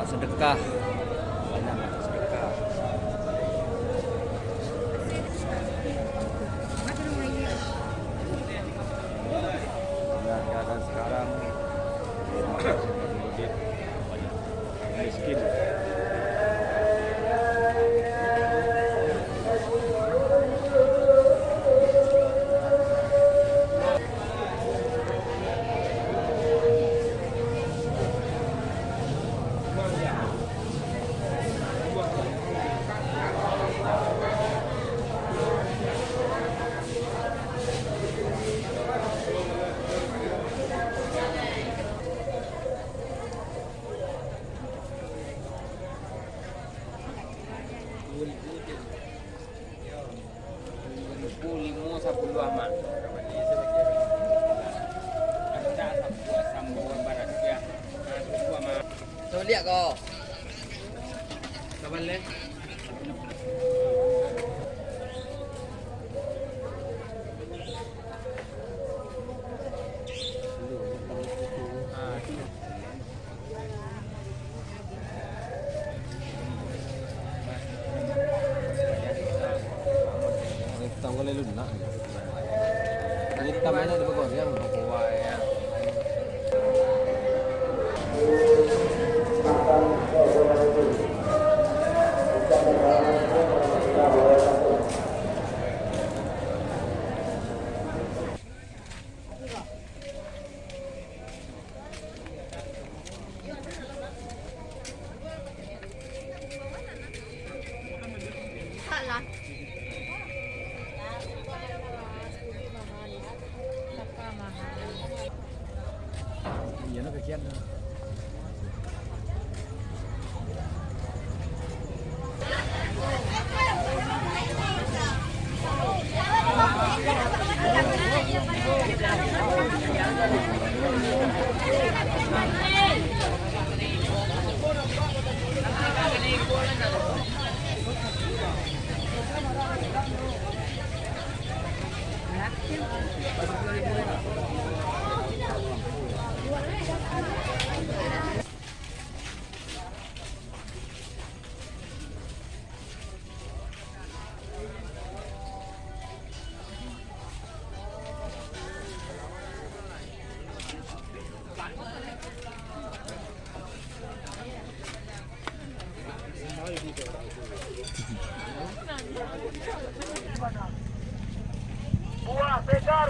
sedekah, banyak sedekah. Nah, keadaan sekarang banyak miskin. Lihat kau. Kapan le? Kita boleh lunak. Jadi tamanya di bawah yang bawah ya. Salah. Iya, nó kecian.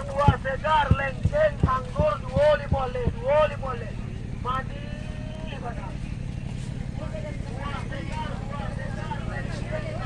Buah segar, lengkeng, anggur, duoli boleh. Mandi, mana? Buah segar, lengkeng.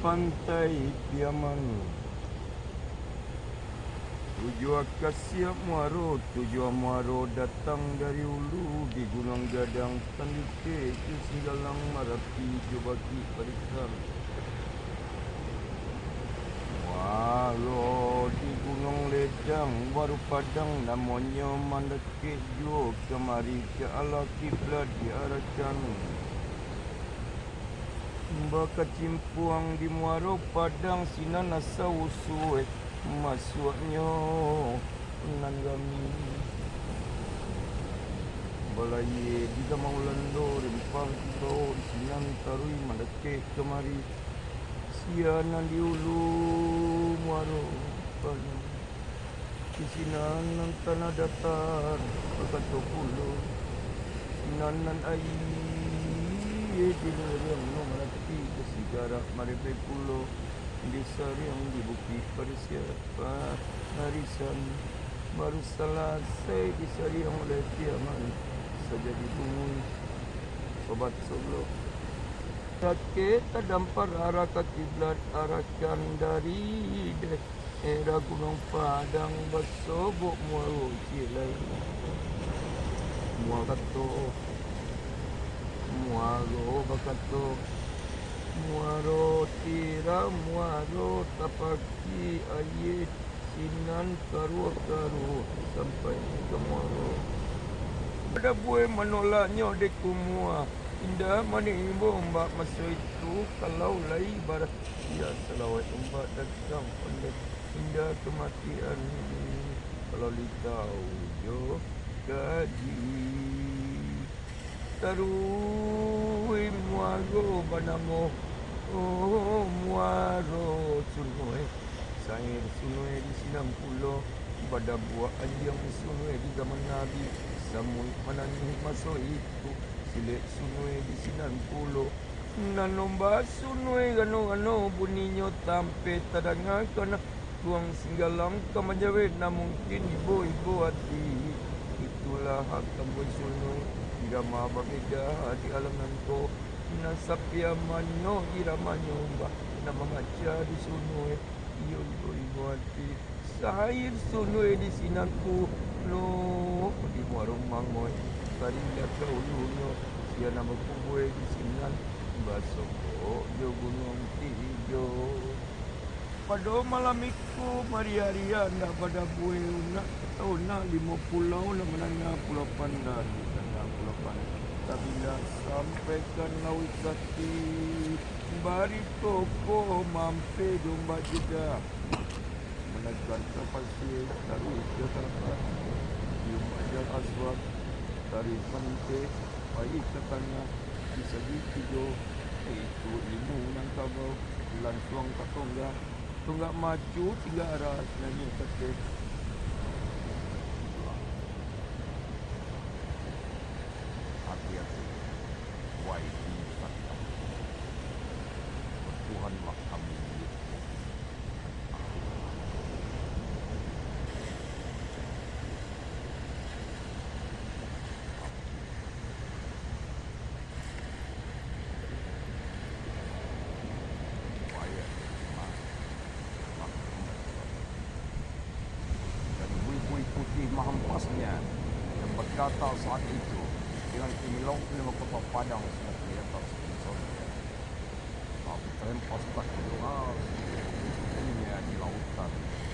pantai Piaman. Tujuan Siap Muaro, tujuan Muaro datang dari hulu di Gunung Gadang, Tandike, Singgalang, Marapi, Jobaki, Parisan. Walau di Gunung Ledang, baru Padang, namanya Mandake Jo, kemari ke ala kiblat diarahkan. Baka cimpuang di Muaro Padang, sinan asa usuh. Masuknya nanggami balai di Gamang Ulando rempang tiba sinan tarui mandake kemari sianan di ulu Muaro Padang kisinan tanah datar berkata pulau sinanan air di nerang nomorati kesigara maripai pulau desa yang di Bukit Persiapan Harisan baru selesai di Sariang oleh Piaman saja dibungui Sobat Solo Sakit terdampar arah ke kiblat arahkan dari daerah Gunung Padang bersobok Muaro Cilai Muaro bakato Muaro tira Muaro tapaki ayat sinan karu sampai ke Muaro. Ada buai menolaknya dek kumua. Indah mani ibu mbak masa itu kalau lai barat ya selawat mbak datang pandai indah kematian kalau litau jo gaji. Tarui Muaro banamo Muaro sunoi sair sunoi di Sinang Pulau pada buah anjang sunoi di zaman Nabi samun manani masuk itu silik sunoi di Sinang Pulau nanomba sunoi gano bunyinya tampe tadanga kana tuang singgalang kamajawet na mungkin ibu hati itulah hak tamboi sunoi irama babeda di alam nanto nasapia manyo iramanyo mbak na mengaca di sunoi iyo ibuati sahir sunoi di sinanku no di warung mangoy tarinya kauluno sia nama kubue di sinan basoko jo gunung tijo pada malam itu maria anda pada buai una 5 pulau na menanga Pulau Pandan Tabila sampaikan lawi kati bari toko mampe domba jeda menekan kapal si taruh ke tempat yung ajar aswad dari pante baik ke tengah di segi tiga itu ilmu yang kabau langsung ke tunggak maju 3 arah nanya kata hati-hati wai satya Tuhan kami dan bui-bui putih mahampasnya yang berkata saat itu dengan kimilong ini kota Padang semua di atas misalnya tapi terhempas tak doa ini di lautan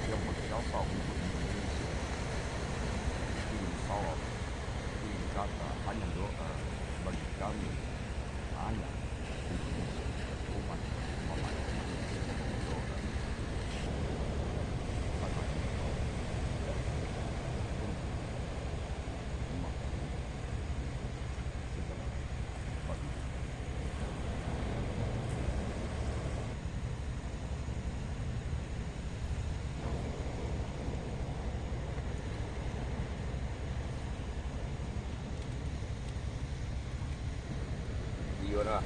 yang berjasa untuk Indonesia ini salam ini kata hanya doa bagi kami hanya umat Muhammad doa Diora